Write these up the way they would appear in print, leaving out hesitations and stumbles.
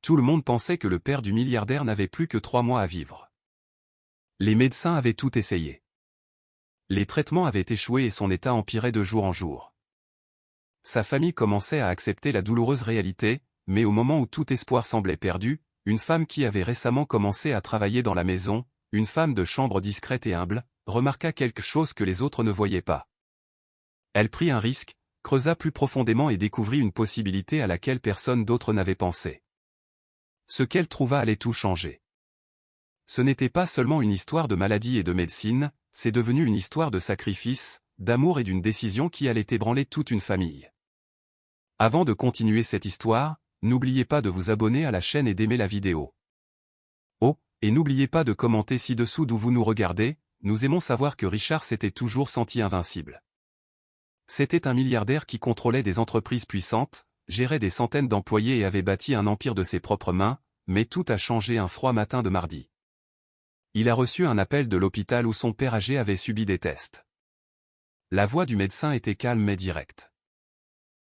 Tout le monde pensait que le père du milliardaire n'avait plus que 3 mois à vivre. Les médecins avaient tout essayé. Les traitements avaient échoué et son état empirait de jour en jour. Sa famille commençait à accepter la douloureuse réalité, mais au moment où tout espoir semblait perdu, une femme qui avait récemment commencé à travailler dans la maison, une femme de chambre discrète et humble, remarqua quelque chose que les autres ne voyaient pas. Elle prit un risque, creusa plus profondément et découvrit une possibilité à laquelle personne d'autre n'avait pensé. Ce qu'elle trouva allait tout changer. Ce n'était pas seulement une histoire de maladie et de médecine, c'est devenu une histoire de sacrifice, d'amour et d'une décision qui allait ébranler toute une famille. Avant de continuer cette histoire, n'oubliez pas de vous abonner à la chaîne et d'aimer la vidéo. Oh, et n'oubliez pas de commenter ci-dessous d'où vous nous regardez, nous aimons savoir que Richard s'était toujours senti invincible. C'était un milliardaire qui contrôlait des entreprises puissantes, gérait des centaines d'employés et avait bâti un empire de ses propres mains, mais tout a changé un froid matin de mardi. Il a reçu un appel de l'hôpital où son père âgé avait subi des tests. La voix du médecin était calme mais directe.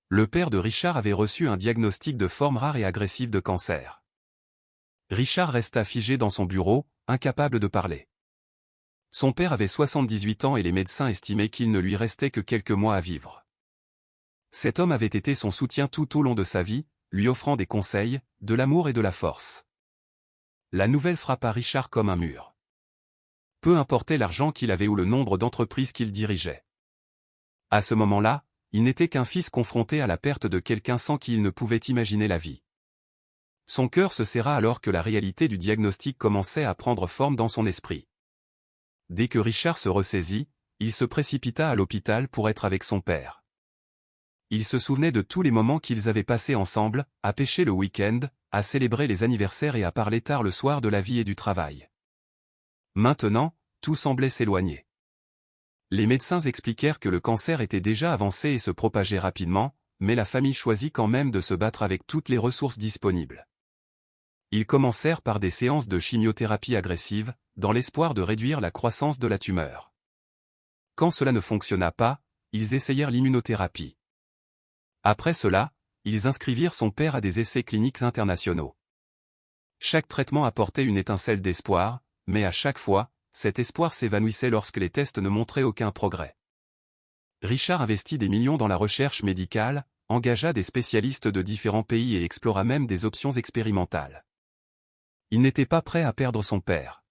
Le père de Richard avait reçu un diagnostic de forme rare et agressive de cancer. Richard resta figé dans son bureau, incapable de parler. Son père avait 78 ans et les médecins estimaient qu'il ne lui restait que quelques mois à vivre. Cet homme avait été son soutien tout au long de sa vie, lui offrant des conseils, de l'amour et de la force. La nouvelle frappa Richard comme un mur. Peu importait l'argent qu'il avait ou le nombre d'entreprises qu'il dirigeait. À ce moment-là, il n'était qu'un fils confronté à la perte de quelqu'un sans qui il ne pouvait imaginer la vie. Son cœur se serra alors que la réalité du diagnostic commençait à prendre forme dans son esprit. Dès que Richard se ressaisit, il se précipita à l'hôpital pour être avec son père. Il se souvenait de tous les moments qu'ils avaient passés ensemble, à pêcher le week-end, à célébrer les anniversaires et à parler tard le soir de la vie et du travail. Maintenant, tout semblait s'éloigner. Les médecins expliquèrent que le cancer était déjà avancé et se propageait rapidement, mais la famille choisit quand même de se battre avec toutes les ressources disponibles. Ils commencèrent par des séances de chimiothérapie agressive, dans l'espoir de réduire la croissance de la tumeur. Quand cela ne fonctionna pas, ils essayèrent l'immunothérapie. Après cela, ils inscrivirent son père à des essais cliniques internationaux. Chaque traitement apportait une étincelle d'espoir, mais à chaque fois, cet espoir s'évanouissait lorsque les tests ne montraient aucun progrès. Richard investit des millions dans la recherche médicale, engagea des spécialistes de différents pays et explora même des options expérimentales. Il n'était pas prêt à perdre son père.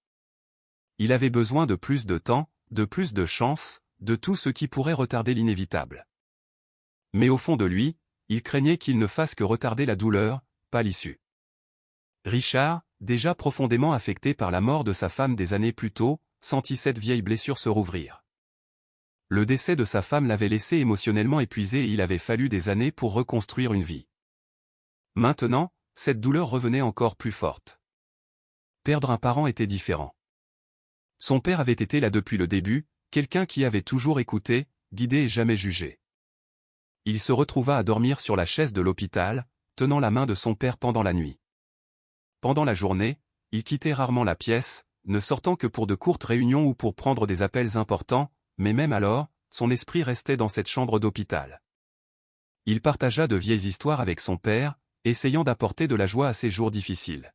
Il avait besoin de plus de temps, de plus de chance, de tout ce qui pourrait retarder l'inévitable. Mais au fond de lui, il craignait qu'il ne fasse que retarder la douleur, pas l'issue. Richard, déjà profondément affecté par la mort de sa femme des années plus tôt, sentit cette vieille blessure se rouvrir. Le décès de sa femme l'avait laissé émotionnellement épuisé et il avait fallu des années pour reconstruire une vie. Maintenant, cette douleur revenait encore plus forte. Perdre un parent était différent. Son père avait été là depuis le début, quelqu'un qui avait toujours écouté, guidé et jamais jugé. Il se retrouva à dormir sur la chaise de l'hôpital, tenant la main de son père pendant la nuit. Pendant la journée, il quittait rarement la pièce, ne sortant que pour de courtes réunions ou pour prendre des appels importants, mais même alors, son esprit restait dans cette chambre d'hôpital. Il partagea de vieilles histoires avec son père, essayant d'apporter de la joie à ses jours difficiles.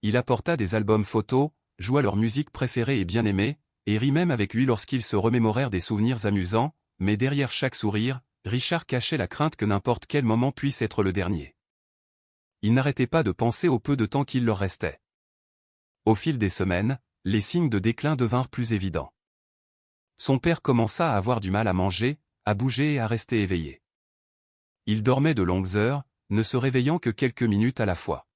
Il apporta des albums photos, joua leur musique préférée et bien-aimée, et rit même avec lui lorsqu'ils se remémorèrent des souvenirs amusants, mais derrière chaque sourire, Richard cachait la crainte que n'importe quel moment puisse être le dernier. Il n'arrêtait pas de penser au peu de temps qu'il leur restait. Au fil des semaines, les signes de déclin devinrent plus évidents. Son père commença à avoir du mal à manger, à bouger et à rester éveillé. Il dormait de longues heures, ne se réveillant que quelques minutes à la fois.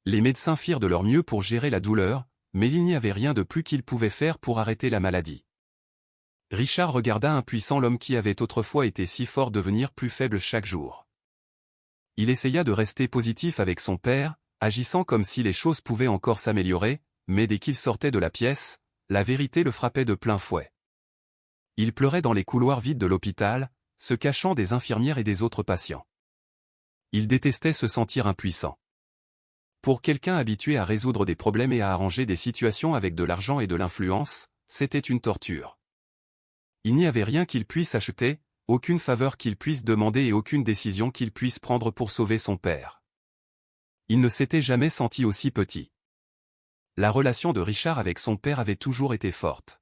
Les médecins firent de leur mieux pour gérer la douleur, mais il n'y avait rien de plus qu'ils pouvaient faire pour arrêter la maladie. Richard regarda impuissant l'homme qui avait autrefois été si fort devenir plus faible chaque jour. Il essaya de rester positif avec son père, agissant comme si les choses pouvaient encore s'améliorer, mais dès qu'il sortait de la pièce, la vérité le frappait de plein fouet. Il pleurait dans les couloirs vides de l'hôpital, se cachant des infirmières et des autres patients. Il détestait se sentir impuissant. Pour quelqu'un habitué à résoudre des problèmes et à arranger des situations avec de l'argent et de l'influence, c'était une torture. Il n'y avait rien qu'il puisse acheter, aucune faveur qu'il puisse demander et aucune décision qu'il puisse prendre pour sauver son père. Il ne s'était jamais senti aussi petit. La relation de Richard avec son père avait toujours été forte.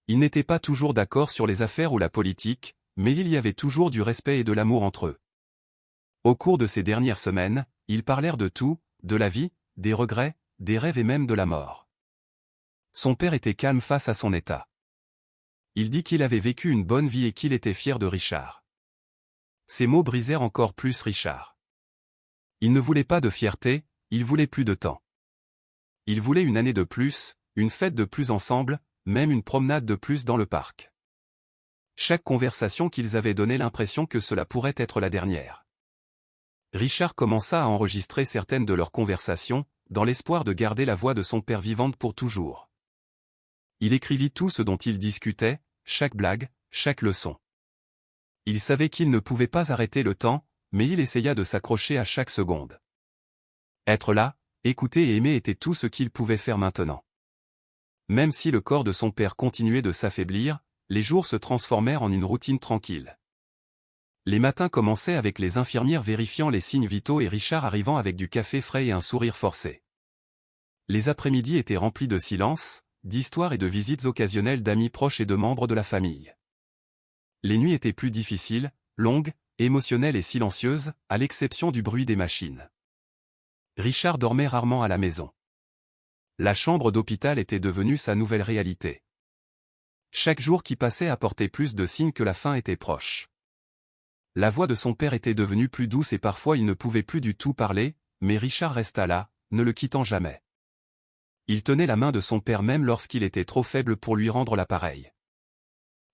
Ils n'étaient pas toujours d'accord sur les affaires ou la politique, mais il y avait toujours du respect et de l'amour entre eux. Au cours de ces dernières semaines, ils parlèrent de tout, de la vie, des regrets, des rêves et même de la mort. Son père était calme face à son état. Il dit qu'il avait vécu une bonne vie et qu'il était fier de Richard. Ces mots brisèrent encore plus Richard. Il ne voulait pas de fierté, il voulait plus de temps. Il voulait une année de plus, une fête de plus ensemble, même une promenade de plus dans le parc. Chaque conversation qu'ils avaient donnait l'impression que cela pourrait être la dernière. Richard commença à enregistrer certaines de leurs conversations, dans l'espoir de garder la voix de son père vivante pour toujours. Il écrivit tout ce dont ils discutaient, chaque blague, chaque leçon. Il savait qu'il ne pouvait pas arrêter le temps, mais il essaya de s'accrocher à chaque seconde. Être là, écouter et aimer était tout ce qu'il pouvait faire maintenant. Même si le corps de son père continuait de s'affaiblir, les jours se transformèrent en une routine tranquille. Les matins commençaient avec les infirmières vérifiant les signes vitaux et Richard arrivant avec du café frais et un sourire forcé. Les après-midi étaient remplis de silence, d'histoires et de visites occasionnelles d'amis proches et de membres de la famille. Les nuits étaient plus difficiles, longues, émotionnelles et silencieuses, à l'exception du bruit des machines. Richard dormait rarement à la maison. La chambre d'hôpital était devenue sa nouvelle réalité. Chaque jour qui passait apportait plus de signes que la fin était proche. La voix de son père était devenue plus douce et parfois il ne pouvait plus du tout parler, mais Richard resta là, ne le quittant jamais. Il tenait la main de son père même lorsqu'il était trop faible pour lui rendre l'appareil.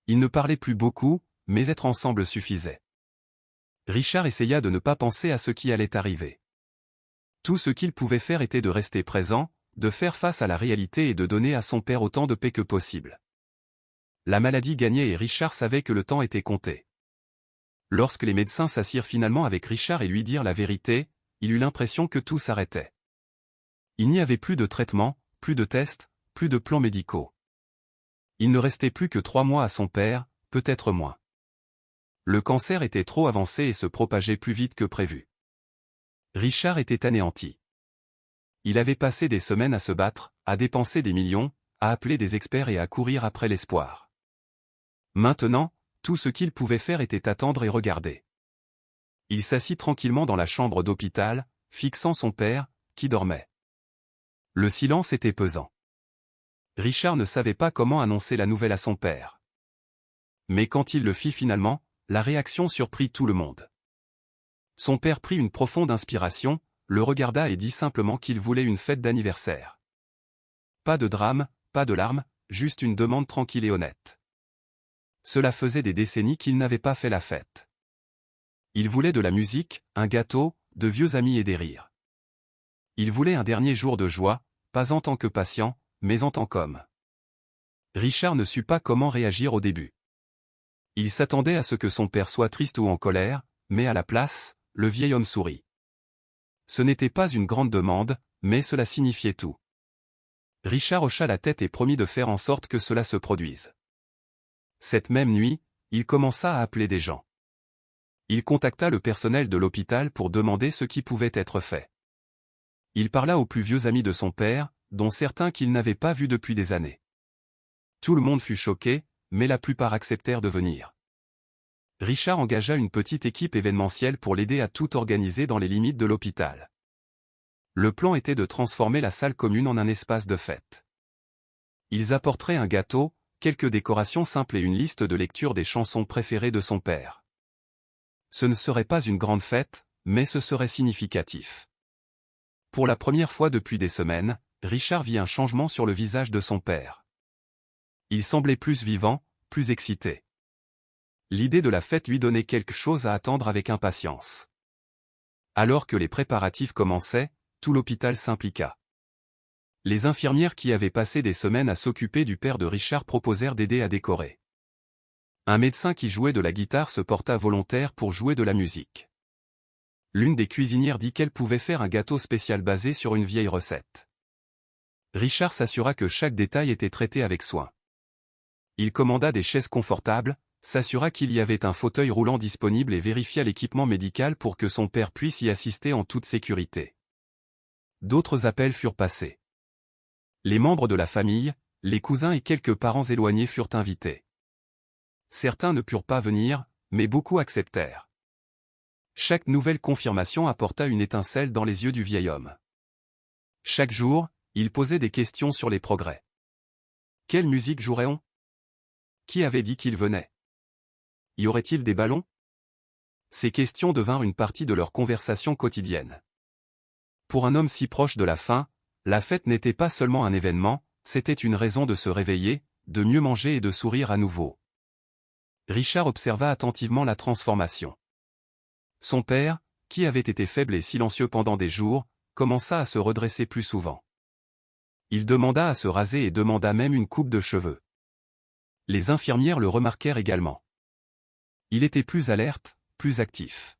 Ils ne parlaient plus beaucoup, mais être ensemble suffisait. Richard essaya de ne pas penser à ce qui allait arriver. Tout ce qu'il pouvait faire était de rester présent, de faire face à la réalité et de donner à son père autant de paix que possible. La maladie gagnait et Richard savait que le temps était compté. Lorsque les médecins s'assirent finalement avec Richard et lui dirent la vérité, il eut l'impression que tout s'arrêtait. Il n'y avait plus de traitement, plus de tests, plus de plans médicaux. Il ne restait plus que 3 mois à son père, peut-être moins. Le cancer était trop avancé et se propageait plus vite que prévu. Richard était anéanti. Il avait passé des semaines à se battre, à dépenser des millions, à appeler des experts et à courir après l'espoir. Maintenant, tout ce qu'il pouvait faire était attendre et regarder. Il s'assit tranquillement dans la chambre d'hôpital, fixant son père, qui dormait. Le silence était pesant. Richard ne savait pas comment annoncer la nouvelle à son père. Mais quand il le fit finalement, la réaction surprit tout le monde. Son père prit une profonde inspiration, le regarda et dit simplement qu'il voulait une fête d'anniversaire. Pas de drame, pas de larmes, juste une demande tranquille et honnête. Cela faisait des décennies qu'il n'avait pas fait la fête. Il voulait de la musique, un gâteau, de vieux amis et des rires. Il voulait un dernier jour de joie, pas en tant que patient, mais en tant qu'homme. Richard ne sut pas comment réagir au début. Il s'attendait à ce que son père soit triste ou en colère, mais à la place, le vieil homme sourit. Ce n'était pas une grande demande, mais cela signifiait tout. Richard hocha la tête et promit de faire en sorte que cela se produise. Cette même nuit, il commença à appeler des gens. Il contacta le personnel de l'hôpital pour demander ce qui pouvait être fait. Il parla aux plus vieux amis de son père, dont certains qu'il n'avait pas vus depuis des années. Tout le monde fut choqué, mais la plupart acceptèrent de venir. Richard engagea une petite équipe événementielle pour l'aider à tout organiser dans les limites de l'hôpital. Le plan était de transformer la salle commune en un espace de fête. Ils apporteraient un gâteau, quelques décorations simples et une liste de lecture des chansons préférées de son père. Ce ne serait pas une grande fête, mais ce serait significatif. Pour la première fois depuis des semaines, Richard vit un changement sur le visage de son père. Il semblait plus vivant, plus excité. L'idée de la fête lui donnait quelque chose à attendre avec impatience. Alors que les préparatifs commençaient, tout l'hôpital s'impliqua. Les infirmières qui avaient passé des semaines à s'occuper du père de Richard proposèrent d'aider à décorer. Un médecin qui jouait de la guitare se porta volontaire pour jouer de la musique. L'une des cuisinières dit qu'elle pouvait faire un gâteau spécial basé sur une vieille recette. Richard s'assura que chaque détail était traité avec soin. Il commanda des chaises confortables, s'assura qu'il y avait un fauteuil roulant disponible et vérifia l'équipement médical pour que son père puisse y assister en toute sécurité. d'autres appels furent passés. Les membres de la famille, les cousins et quelques parents éloignés furent invités. Certains ne purent pas venir, mais beaucoup acceptèrent. Chaque nouvelle confirmation apporta une étincelle dans les yeux du vieil homme. Chaque jour, il posait des questions sur les progrès. Quelle musique jouerait-on? Qui avait dit qu'il venait? Y aurait-il des ballons? Ces questions devinrent une partie de leur conversation quotidienne. Pour un homme si proche de la fin, la fête n'était pas seulement un événement, c'était une raison de se réveiller, de mieux manger et de sourire à nouveau. Richard observa attentivement la transformation. Son père, qui avait été faible et silencieux pendant des jours, commença à se redresser plus souvent. Il demanda à se raser et demanda même une coupe de cheveux. Les infirmières le remarquèrent également. Il était plus alerte, plus actif.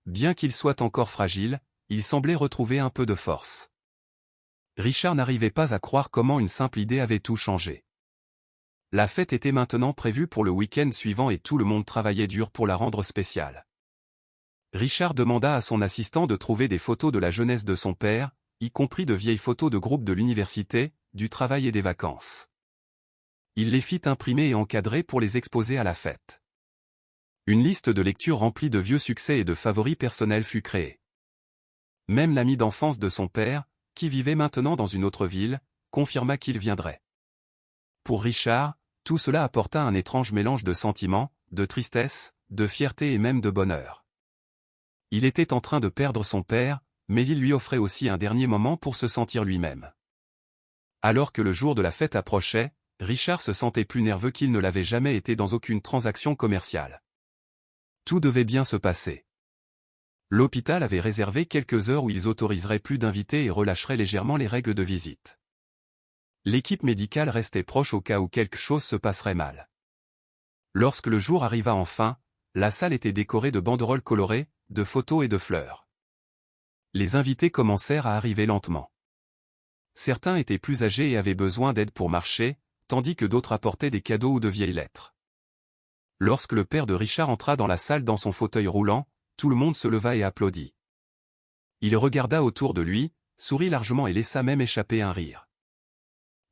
Bien qu'il soit encore fragile, il semblait retrouver un peu de force. Richard n'arrivait pas à croire comment une simple idée avait tout changé. La fête était maintenant prévue pour le week-end suivant et tout le monde travaillait dur pour la rendre spéciale. Richard demanda à son assistant de trouver des photos de la jeunesse de son père, y compris de vieilles photos de groupe de l'université, du travail et des vacances. Il les fit imprimer et encadrer pour les exposer à la fête. Une liste de lecture remplie de vieux succès et de favoris personnels fut créée. Même l'ami d'enfance de son père, qui vivait maintenant dans une autre ville, confirma qu'il viendrait. Pour Richard, tout cela apporta un étrange mélange de sentiments, de tristesse, de fierté et même de bonheur. Il était en train de perdre son père, mais il lui offrait aussi un dernier moment pour se sentir lui-même. Alors que le jour de la fête approchait, Richard se sentait plus nerveux qu'il ne l'avait jamais été dans aucune transaction commerciale. Tout devait bien se passer. L'hôpital avait réservé quelques heures où ils autoriseraient plus d'invités et relâcheraient légèrement les règles de visite. L'équipe médicale restait proche au cas où quelque chose se passerait mal. Lorsque le jour arriva enfin, la salle était décorée de banderoles colorées, de photos et de fleurs. Les invités commencèrent à arriver lentement. Certains étaient plus âgés et avaient besoin d'aide pour marcher, tandis que d'autres apportaient des cadeaux ou de vieilles lettres. Lorsque le père de Richard entra dans la salle dans son fauteuil roulant, tout le monde se leva et applaudit. Il regarda autour de lui, sourit largement et laissa même échapper un rire.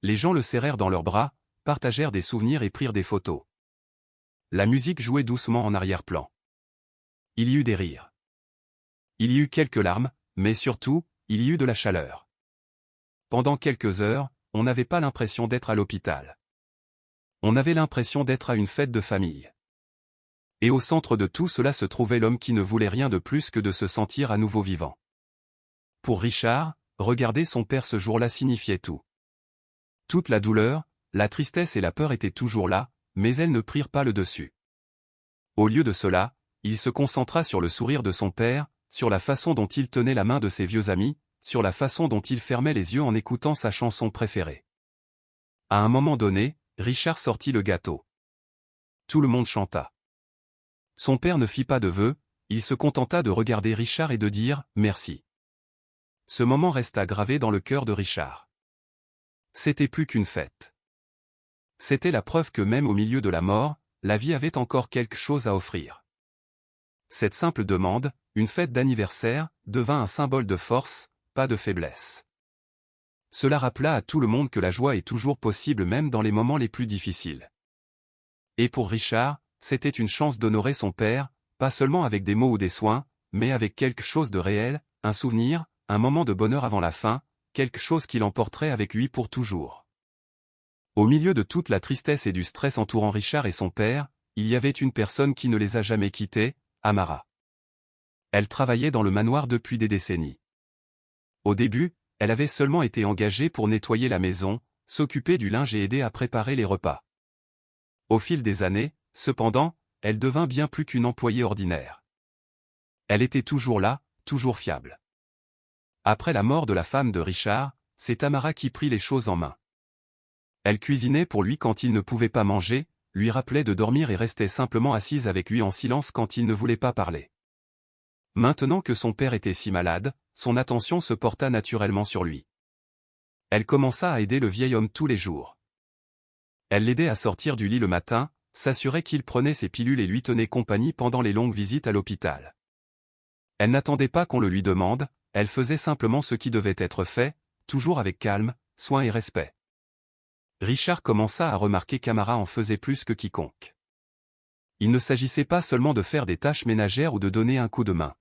Les gens le serrèrent dans leurs bras, partagèrent des souvenirs et prirent des photos. La musique jouait doucement en arrière-plan. Il y eut des rires. Il y eut quelques larmes, mais surtout, il y eut de la chaleur. Pendant quelques heures, on n'avait pas l'impression d'être à l'hôpital. On avait l'impression d'être à une fête de famille. Et au centre de tout cela se trouvait l'homme qui ne voulait rien de plus que de se sentir à nouveau vivant. Pour Richard, regarder son père ce jour-là signifiait tout. Toute la douleur, la tristesse et la peur étaient toujours là, mais elles ne prirent pas le dessus. Au lieu de cela, il se concentra sur le sourire de son père, sur la façon dont il tenait la main de ses vieux amis, sur la façon dont il fermait les yeux en écoutant sa chanson préférée. À un moment donné, Richard sortit le gâteau. Tout le monde chanta. Son père ne fit pas de vœux, il se contenta de regarder Richard et de dire « merci ». Ce moment resta gravé dans le cœur de Richard. C'était plus qu'une fête. C'était la preuve que même au milieu de la mort, la vie avait encore quelque chose à offrir. Cette simple demande, une fête d'anniversaire, devint un symbole de force, pas de faiblesse. Cela rappela à tout le monde que la joie est toujours possible même dans les moments les plus difficiles. Et pour Richard, c'était une chance d'honorer son père, pas seulement avec des mots ou des soins, mais avec quelque chose de réel, un souvenir, un moment de bonheur avant la fin, quelque chose qu'il emporterait avec lui pour toujours. Au milieu de toute la tristesse et du stress entourant Richard et son père, il y avait une personne qui ne les a jamais quittés, Amara. Elle travaillait dans le manoir depuis des décennies. Au début, elle avait seulement été engagée pour nettoyer la maison, s'occuper du linge et aider à préparer les repas. Au fil des années, cependant, elle devint bien plus qu'une employée ordinaire. Elle était toujours là, toujours fiable. Après la mort de la femme de Richard, c'est Amara qui prit les choses en main. Elle cuisinait pour lui quand il ne pouvait pas manger, lui rappelait de dormir et restait simplement assise avec lui en silence quand il ne voulait pas parler. Maintenant que son père était si malade, son attention se porta naturellement sur lui. Elle commença à aider le vieil homme tous les jours. Elle l'aidait à sortir du lit le matin, s'assurait qu'il prenait ses pilules et lui tenait compagnie pendant les longues visites à l'hôpital. Elle n'attendait pas qu'on le lui demande, elle faisait simplement ce qui devait être fait, toujours avec calme, soin et respect. Richard commença à remarquer qu'Amara en faisait plus que quiconque. Il ne s'agissait pas seulement de faire des tâches ménagères ou de donner un coup de main.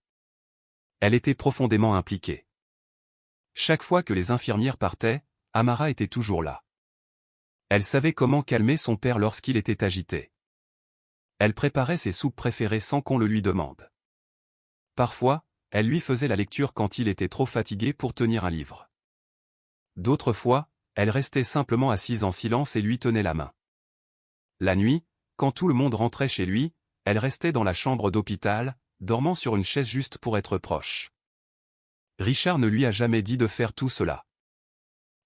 Elle était profondément impliquée. Chaque fois que les infirmières partaient, Amara était toujours là. Elle savait comment calmer son père lorsqu'il était agité. Elle préparait ses soupes préférées sans qu'on le lui demande. Parfois, elle lui faisait la lecture quand il était trop fatigué pour tenir un livre. D'autres fois, elle restait simplement assise en silence et lui tenait la main. La nuit, quand tout le monde rentrait chez lui, elle restait dans la chambre d'hôpital, dormant sur une chaise juste pour être proche. Richard ne lui a jamais dit de faire tout cela.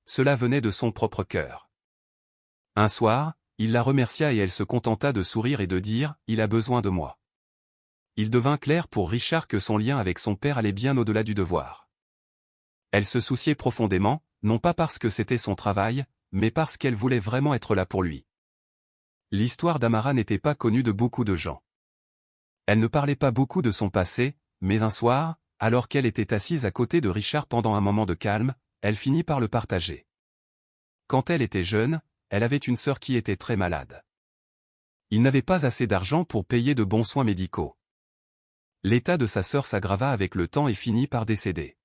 Cela venait de son propre cœur. Un soir, il la remercia et elle se contenta de sourire et de dire « Il a besoin de moi ». Il devint clair pour Richard que son lien avec son père allait bien au-delà du devoir. Elle se souciait profondément, non pas parce que c'était son travail, mais parce qu'elle voulait vraiment être là pour lui. L'histoire d'Amara n'était pas connue de beaucoup de gens. Elle ne parlait pas beaucoup de son passé, mais un soir, alors qu'elle était assise à côté de Richard pendant un moment de calme, elle finit par le partager. Quand elle était jeune, elle avait une sœur qui était très malade. Il n'avait pas assez d'argent pour payer de bons soins médicaux. L'état de sa sœur s'aggrava avec le temps et finit par décéder.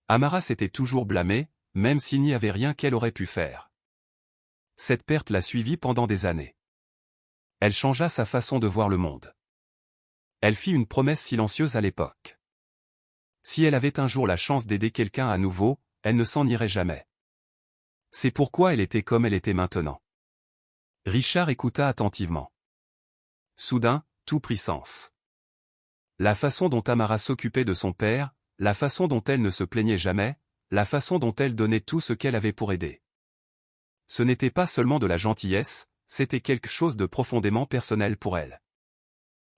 Amara s'était toujours blâmée, même s'il n'y avait rien qu'elle aurait pu faire. Cette perte la suivit pendant des années. Elle changea sa façon de voir le monde. Elle fit une promesse silencieuse à l'époque. Si elle avait un jour la chance d'aider quelqu'un à nouveau, elle ne s'en irait jamais. C'est pourquoi elle était comme elle était maintenant. Richard écouta attentivement. Soudain, tout prit sens. La façon dont Amara s'occupait de son père, la façon dont elle ne se plaignait jamais, la façon dont elle donnait tout ce qu'elle avait pour aider. Ce n'était pas seulement de la gentillesse, c'était quelque chose de profondément personnel pour elle.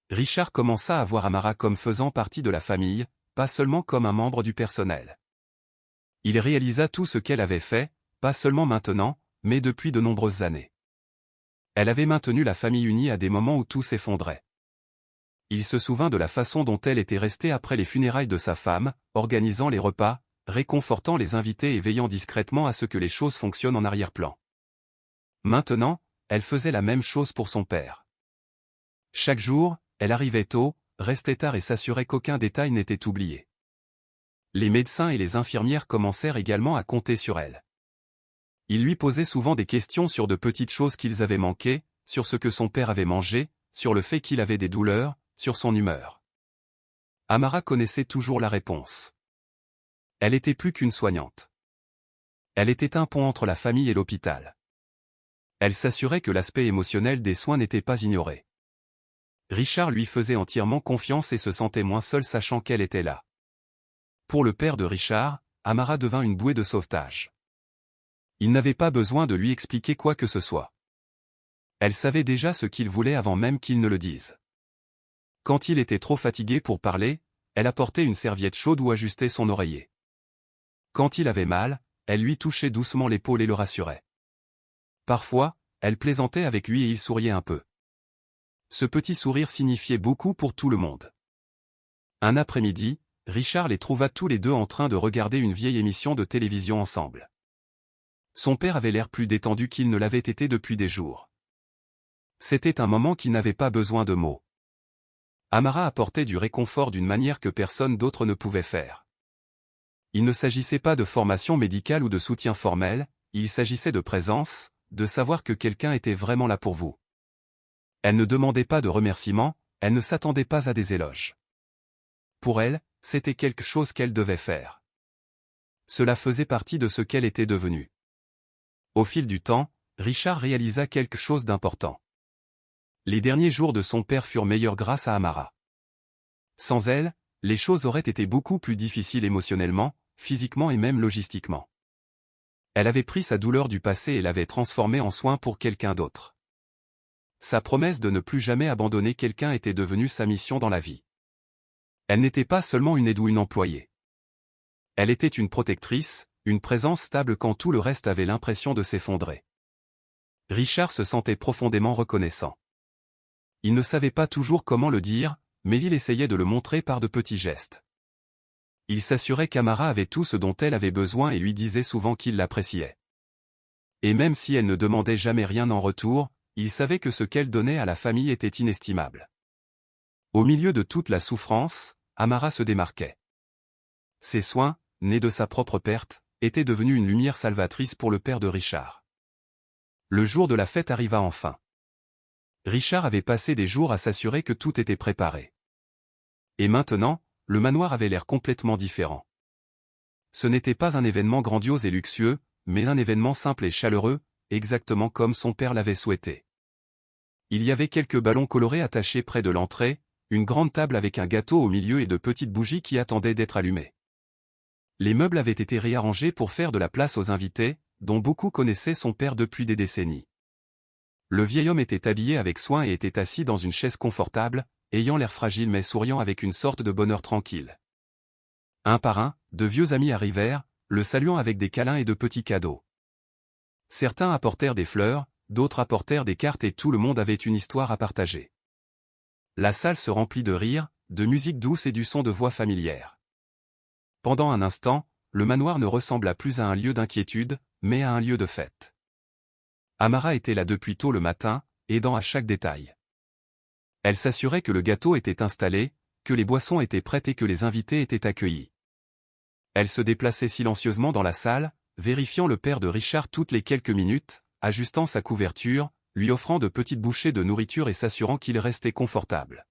Richard commença à voir Amara comme faisant partie de la famille, pas seulement comme un membre du personnel. Il réalisa tout ce qu'elle avait fait, pas seulement maintenant, mais depuis de nombreuses années. Elle avait maintenu la famille unie à des moments où tout s'effondrait. Il se souvint de la façon dont elle était restée après les funérailles de sa femme, organisant les repas, réconfortant les invités et veillant discrètement à ce que les choses fonctionnent en arrière-plan. Maintenant, elle faisait la même chose pour son père. Chaque jour, elle arrivait tôt, restait tard et s'assurait qu'aucun détail n'était oublié. Les médecins et les infirmières commencèrent également à compter sur elle. Ils lui posaient souvent des questions sur de petites choses qu'ils avaient manquées, sur ce que son père avait mangé, sur le fait qu'il avait des douleurs, sur son humeur. Amara connaissait toujours la réponse. Elle était plus qu'une soignante. Elle était un pont entre la famille et l'hôpital. Elle s'assurait que l'aspect émotionnel des soins n'était pas ignoré. Richard lui faisait entièrement confiance et se sentait moins seul sachant qu'elle était là. Pour le père de Richard, Amara devint une bouée de sauvetage. Il n'avait pas besoin de lui expliquer quoi que ce soit. Elle savait déjà ce qu'il voulait avant même qu'il ne le dise. Quand il était trop fatigué pour parler, elle apportait une serviette chaude ou ajustait son oreiller. Quand il avait mal, elle lui touchait doucement l'épaule et le rassurait. Parfois, elle plaisantait avec lui et il souriait un peu. Ce petit sourire signifiait beaucoup pour tout le monde. Un après-midi, Richard les trouva tous les deux en train de regarder une vieille émission de télévision ensemble. Son père avait l'air plus détendu qu'il ne l'avait été depuis des jours. C'était un moment qui n'avait pas besoin de mots. Amara apportait du réconfort d'une manière que personne d'autre ne pouvait faire. Il ne s'agissait pas de formation médicale ou de soutien formel, il s'agissait de présence, de savoir que quelqu'un était vraiment là pour vous. Elle ne demandait pas de remerciements, elle ne s'attendait pas à des éloges. Pour elle, c'était quelque chose qu'elle devait faire. Cela faisait partie de ce qu'elle était devenue. Au fil du temps, Richard réalisa quelque chose d'important. Les derniers jours de son père furent meilleurs grâce à Amara. Sans elle, les choses auraient été beaucoup plus difficiles émotionnellement, physiquement et même logistiquement. Elle avait pris sa douleur du passé et l'avait transformée en soin pour quelqu'un d'autre. Sa promesse de ne plus jamais abandonner quelqu'un était devenue sa mission dans la vie. Elle n'était pas seulement une aide ou une employée. Elle était une protectrice, une présence stable quand tout le reste avait l'impression de s'effondrer. Richard se sentait profondément reconnaissant. Il ne savait pas toujours comment le dire, mais il essayait de le montrer par de petits gestes. Il s'assurait qu'Amara avait tout ce dont elle avait besoin et lui disait souvent qu'il l'appréciait. Et même si elle ne demandait jamais rien en retour, il savait que ce qu'elle donnait à la famille était inestimable. Au milieu de toute la souffrance, Amara se démarquait. Ses soins, nés de sa propre perte, étaient devenus une lumière salvatrice pour le père de Richard. Le jour de la fête arriva enfin. Richard avait passé des jours à s'assurer que tout était préparé. Et maintenant, le manoir avait l'air complètement différent. Ce n'était pas un événement grandiose et luxueux, mais un événement simple et chaleureux, exactement comme son père l'avait souhaité. Il y avait quelques ballons colorés attachés près de l'entrée, une grande table avec un gâteau au milieu et de petites bougies qui attendaient d'être allumées. Les meubles avaient été réarrangés pour faire de la place aux invités, dont beaucoup connaissaient son père depuis des décennies. Le vieil homme était habillé avec soin et était assis dans une chaise confortable, ayant l'air fragile mais souriant avec une sorte de bonheur tranquille. Un par un, de vieux amis arrivèrent, le saluant avec des câlins et de petits cadeaux. Certains apportèrent des fleurs, d'autres apportèrent des cartes et tout le monde avait une histoire à partager. La salle se remplit de rires, de musique douce et du son de voix familières. Pendant un instant, le manoir ne ressembla plus à un lieu d'inquiétude, mais à un lieu de fête. Amara était là depuis tôt le matin, aidant à chaque détail. Elle s'assurait que le gâteau était installé, que les boissons étaient prêtes et que les invités étaient accueillis. Elle se déplaçait silencieusement dans la salle, vérifiant le père de Richard toutes les quelques minutes, ajustant sa couverture, lui offrant de petites bouchées de nourriture et s'assurant qu'il restait confortable.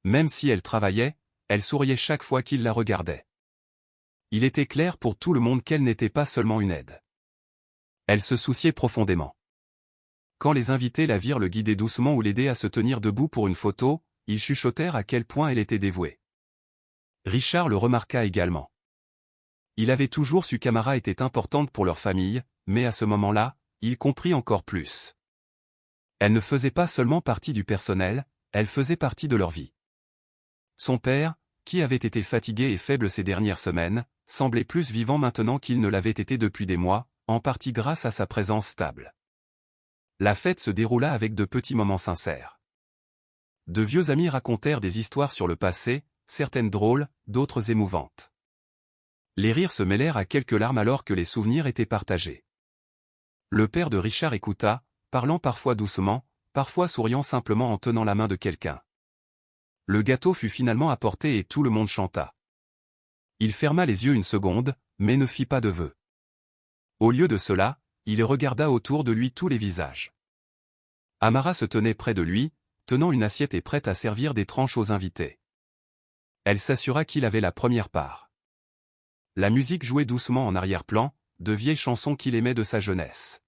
Même si elle travaillait, elle souriait chaque fois qu'il la regardait. Il était clair pour tout le monde qu'elle n'était pas seulement une aide. Elle se souciait profondément. Quand les invités la virent le guider doucement ou l'aider à se tenir debout pour une photo, ils chuchotèrent à quel point elle était dévouée. Richard le remarqua également. Il avait toujours su qu'Amara était importante pour leur famille, mais à ce moment-là, il comprit encore plus. Elle ne faisait pas seulement partie du personnel, elle faisait partie de leur vie. Son père, qui avait été fatigué et faible ces dernières semaines, semblait plus vivant maintenant qu'il ne l'avait été depuis des mois, en partie grâce à sa présence stable. La fête se déroula avec de petits moments sincères. De vieux amis racontèrent des histoires sur le passé, certaines drôles, d'autres émouvantes. Les rires se mêlèrent à quelques larmes alors que les souvenirs étaient partagés. Le père de Richard écouta, parlant parfois doucement, parfois souriant simplement en tenant la main de quelqu'un. Le gâteau fut finalement apporté et tout le monde chanta. Il ferma les yeux une seconde, mais ne fit pas de vœux. Au lieu de cela, il regarda autour de lui tous les visages. Amara se tenait près de lui, tenant une assiette et prête à servir des tranches aux invités. Elle s'assura qu'il avait la première part. La musique jouait doucement en arrière-plan, de vieilles chansons qu'il aimait de sa jeunesse.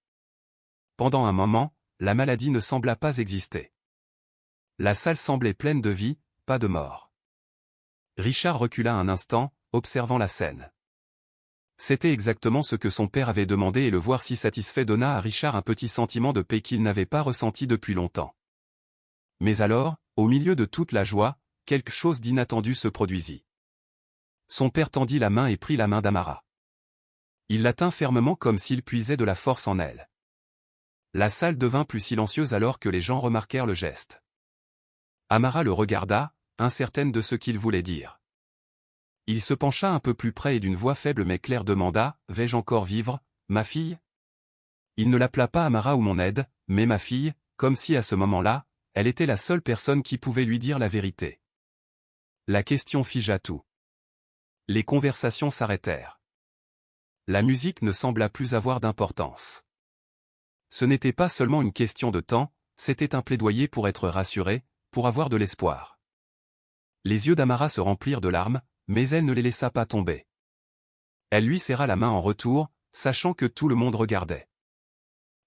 Pendant un moment, la maladie ne sembla pas exister. La salle semblait pleine de vie, pas de mort. Richard recula un instant, observant la scène. C'était exactement ce que son père avait demandé et le voir si satisfait donna à Richard un petit sentiment de paix qu'il n'avait pas ressenti depuis longtemps. Mais alors, au milieu de toute la joie, quelque chose d'inattendu se produisit. Son père tendit la main et prit la main d'Amara. Il la tint fermement comme s'il puisait de la force en elle. La salle devint plus silencieuse alors que les gens remarquèrent le geste. Amara le regarda, incertaine de ce qu'il voulait dire. Il se pencha un peu plus près et d'une voix faible mais claire demanda « Vais-je encore vivre, ma fille ?» Il ne l'appela pas Amara ou mon aide, mais ma fille, comme si à ce moment-là, elle était la seule personne qui pouvait lui dire la vérité. La question figea tout. Les conversations s'arrêtèrent. La musique ne sembla plus avoir d'importance. Ce n'était pas seulement une question de temps, c'était un plaidoyer pour être rassuré, pour avoir de l'espoir. Les yeux d'Amara se remplirent de larmes, mais elle ne les laissa pas tomber. Elle lui serra la main en retour, sachant que tout le monde regardait.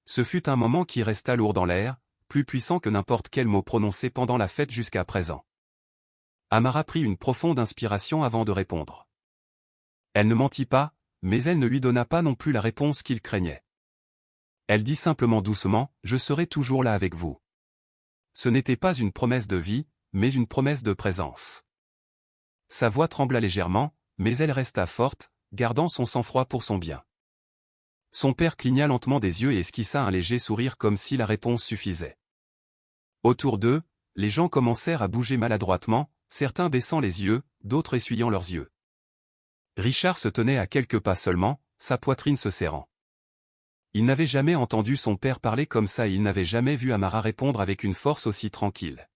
Ce fut un moment qui resta lourd dans l'air, plus puissant que n'importe quel mot prononcé pendant la fête jusqu'à présent. Amara prit une profonde inspiration avant de répondre. Elle ne mentit pas, mais elle ne lui donna pas non plus la réponse qu'il craignait. Elle dit simplement doucement « Je serai toujours là avec vous ». Ce n'était pas une promesse de vie, mais une promesse de présence. Sa voix trembla légèrement, mais elle resta forte, gardant son sang-froid pour son bien. Son père cligna lentement des yeux et esquissa un léger sourire comme si la réponse suffisait. Autour d'eux, les gens commencèrent à bouger maladroitement, certains baissant les yeux, d'autres essuyant leurs yeux. Richard se tenait à quelques pas seulement, sa poitrine se serrant. Il n'avait jamais entendu son père parler comme ça et il n'avait jamais vu Amara répondre avec une force aussi tranquille.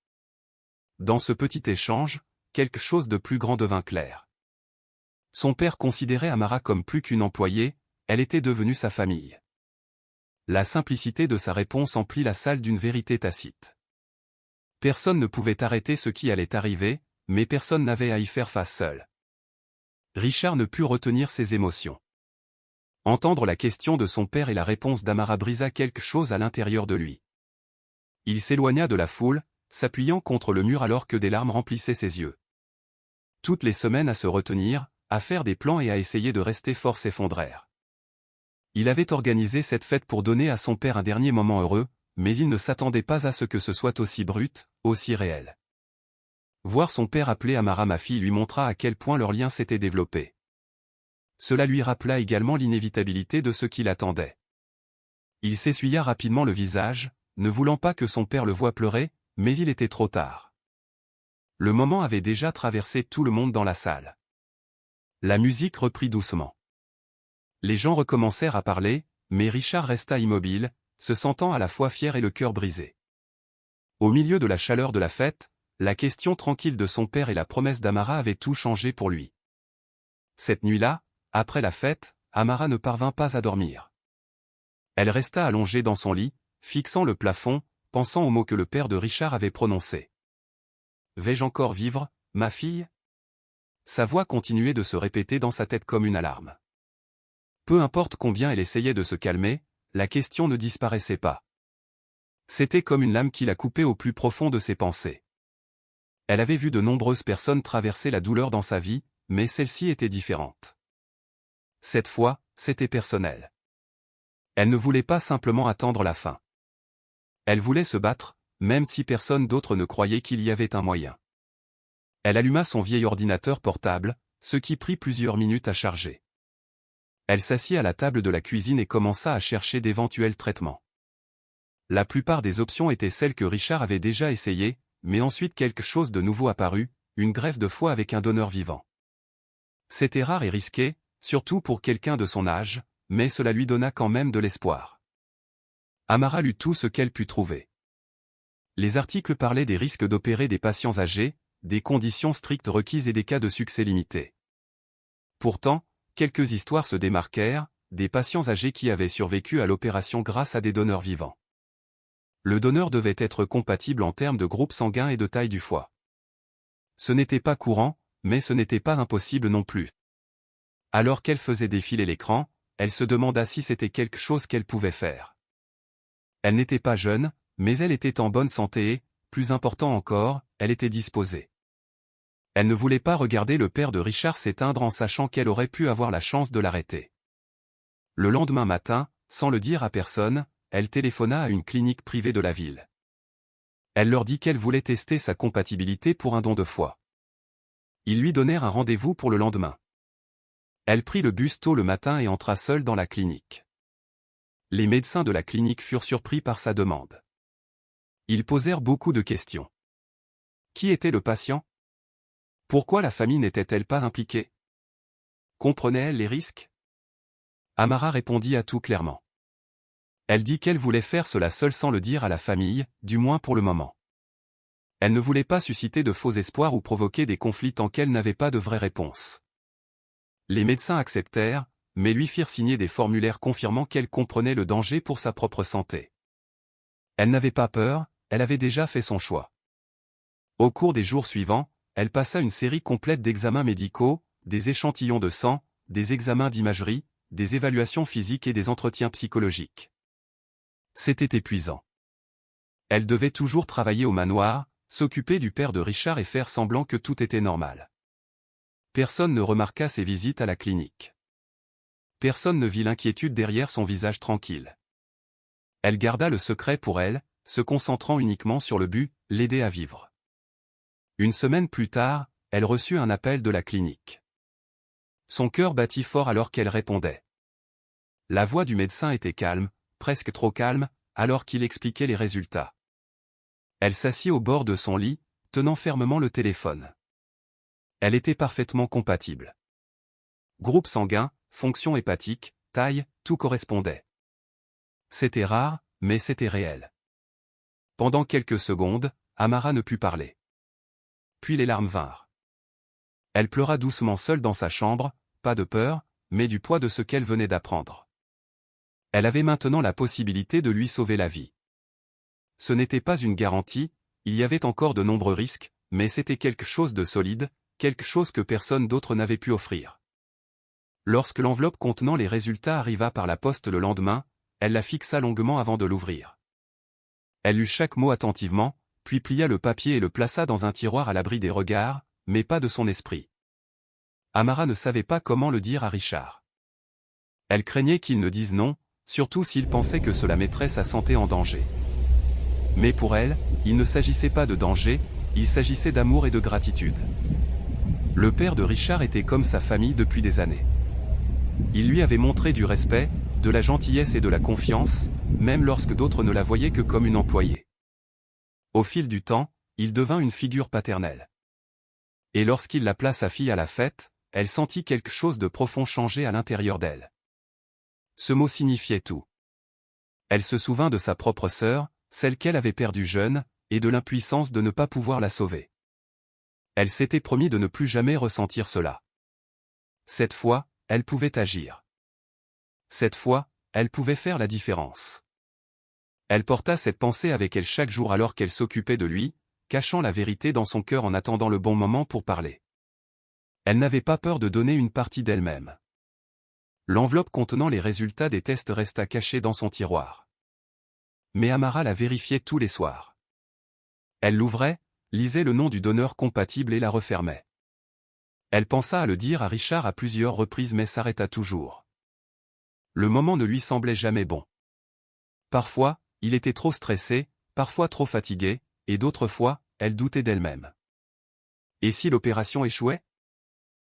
Dans ce petit échange, quelque chose de plus grand devint clair. Son père considérait Amara comme plus qu'une employée, elle était devenue sa famille. La simplicité de sa réponse emplit la salle d'une vérité tacite. Personne ne pouvait arrêter ce qui allait arriver, mais personne n'avait à y faire face seul. Richard ne put retenir ses émotions. Entendre la question de son père et la réponse d'Amara brisa quelque chose à l'intérieur de lui. Il s'éloigna de la foule, s'appuyant contre le mur alors que des larmes remplissaient ses yeux. Toutes les semaines à se retenir, à faire des plans et à essayer de rester fort s'effondrèrent. Il avait organisé cette fête pour donner à son père un dernier moment heureux, mais il ne s'attendait pas à ce que ce soit aussi brut, aussi réel. Voir son père appeler Amara ma fille lui montra à quel point leur lien s'était développé. Cela lui rappela également l'inévitabilité de ce qui l'attendait. Il s'essuya rapidement le visage, ne voulant pas que son père le voie pleurer, mais il était trop tard. Le moment avait déjà traversé tout le monde dans la salle. La musique reprit doucement. Les gens recommencèrent à parler, mais Richard resta immobile, se sentant à la fois fier et le cœur brisé. Au milieu de la chaleur de la fête, la question tranquille de son père et la promesse d'Amara avaient tout changé pour lui. Cette nuit-là, après la fête, Amara ne parvint pas à dormir. Elle resta allongée dans son lit, fixant le plafond, pensant aux mots que le père de Richard avait prononcés. « Vais-je encore vivre, ma fille ?» Sa voix continuait de se répéter dans sa tête comme une alarme. Peu importe combien elle essayait de se calmer, la question ne disparaissait pas. C'était comme une lame qui la coupait au plus profond de ses pensées. Elle avait vu de nombreuses personnes traverser la douleur dans sa vie, mais celle-ci était différente. Cette fois, c'était personnel. Elle ne voulait pas simplement attendre la fin. Elle voulait se battre, même si personne d'autre ne croyait qu'il y avait un moyen. Elle alluma son vieil ordinateur portable, ce qui prit plusieurs minutes à charger. Elle s'assit à la table de la cuisine et commença à chercher d'éventuels traitements. La plupart des options étaient celles que Richard avait déjà essayées, mais ensuite quelque chose de nouveau apparut, une greffe de foie avec un donneur vivant. C'était rare et risqué, surtout pour quelqu'un de son âge, mais cela lui donna quand même de l'espoir. Amara lut tout ce qu'elle put trouver. Les articles parlaient des risques d'opérer des patients âgés, des conditions strictes requises et des cas de succès limités. Pourtant, quelques histoires se démarquèrent, des patients âgés qui avaient survécu à l'opération grâce à des donneurs vivants. Le donneur devait être compatible en termes de groupe sanguin et de taille du foie. Ce n'était pas courant, mais ce n'était pas impossible non plus. Alors qu'elle faisait défiler l'écran, elle se demanda si c'était quelque chose qu'elle pouvait faire. Elle n'était pas jeune, mais elle était en bonne santé et, plus important encore, elle était disposée. Elle ne voulait pas regarder le père de Richard s'éteindre en sachant qu'elle aurait pu avoir la chance de l'arrêter. Le lendemain matin, sans le dire à personne, elle téléphona à une clinique privée de la ville. Elle leur dit qu'elle voulait tester sa compatibilité pour un don de foie. Ils lui donnèrent un rendez-vous pour le lendemain. Elle prit le bus tôt le matin et entra seule dans la clinique. Les médecins de la clinique furent surpris par sa demande. Ils posèrent beaucoup de questions. Qui était le patient? Pourquoi la famille n'était-elle pas impliquée? Comprenait-elle les risques? Amara répondit à tout clairement. Elle dit qu'elle voulait faire cela seule sans le dire à la famille, du moins pour le moment. Elle ne voulait pas susciter de faux espoirs ou provoquer des conflits tant qu'elle n'avait pas de vraie réponse. Les médecins acceptèrent, mais lui firent signer des formulaires confirmant qu'elle comprenait le danger pour sa propre santé. Elle n'avait pas peur, elle avait déjà fait son choix. Au cours des jours suivants, elle passa une série complète d'examens médicaux, des échantillons de sang, des examens d'imagerie, des évaluations physiques et des entretiens psychologiques. C'était épuisant. Elle devait toujours travailler au manoir, s'occuper du père de Richard et faire semblant que tout était normal. Personne ne remarqua ses visites à la clinique. Personne ne vit l'inquiétude derrière son visage tranquille. Elle garda le secret pour elle, se concentrant uniquement sur le but, l'aider à vivre. Une semaine plus tard, elle reçut un appel de la clinique. Son cœur battit fort alors qu'elle répondait. La voix du médecin était calme, presque trop calme, alors qu'il expliquait les résultats. Elle s'assit au bord de son lit, tenant fermement le téléphone. Elle était parfaitement compatible. Groupe sanguin, fonction hépatique, taille, tout correspondait. C'était rare, mais c'était réel. Pendant quelques secondes, Amara ne put parler. Puis les larmes vinrent. Elle pleura doucement seule dans sa chambre, pas de peur, mais du poids de ce qu'elle venait d'apprendre. Elle avait maintenant la possibilité de lui sauver la vie. Ce n'était pas une garantie, il y avait encore de nombreux risques, mais c'était quelque chose de solide, quelque chose que personne d'autre n'avait pu offrir. Lorsque l'enveloppe contenant les résultats arriva par la poste le lendemain, elle la fixa longuement avant de l'ouvrir. Elle lut chaque mot attentivement, puis plia le papier et le plaça dans un tiroir à l'abri des regards, mais pas de son esprit. Amara ne savait pas comment le dire à Richard. Elle craignait qu'il ne dise non, surtout s'il pensait que cela mettrait sa santé en danger. Mais pour elle, il ne s'agissait pas de danger, il s'agissait d'amour et de gratitude. Le père de Richard était comme sa famille depuis des années. Il lui avait montré du respect, de la gentillesse et de la confiance, même lorsque d'autres ne la voyaient que comme une employée. Au fil du temps, il devint une figure paternelle. Et lorsqu'il l'appela sa fille à la fête, elle sentit quelque chose de profond changer à l'intérieur d'elle. Ce mot signifiait tout. Elle se souvint de sa propre sœur, celle qu'elle avait perdue jeune, et de l'impuissance de ne pas pouvoir la sauver. Elle s'était promis de ne plus jamais ressentir cela. Cette fois, elle pouvait agir. Cette fois, elle pouvait faire la différence. Elle porta cette pensée avec elle chaque jour alors qu'elle s'occupait de lui, cachant la vérité dans son cœur en attendant le bon moment pour parler. Elle n'avait pas peur de donner une partie d'elle-même. L'enveloppe contenant les résultats des tests resta cachée dans son tiroir. Mais Amara la vérifiait tous les soirs. Elle l'ouvrait, lisait le nom du donneur compatible et la refermait. Elle pensa à le dire à Richard à plusieurs reprises mais s'arrêta toujours. Le moment ne lui semblait jamais bon. Parfois, il était trop stressé, parfois trop fatigué, et d'autres fois, elle doutait d'elle-même. Et si l'opération échouait?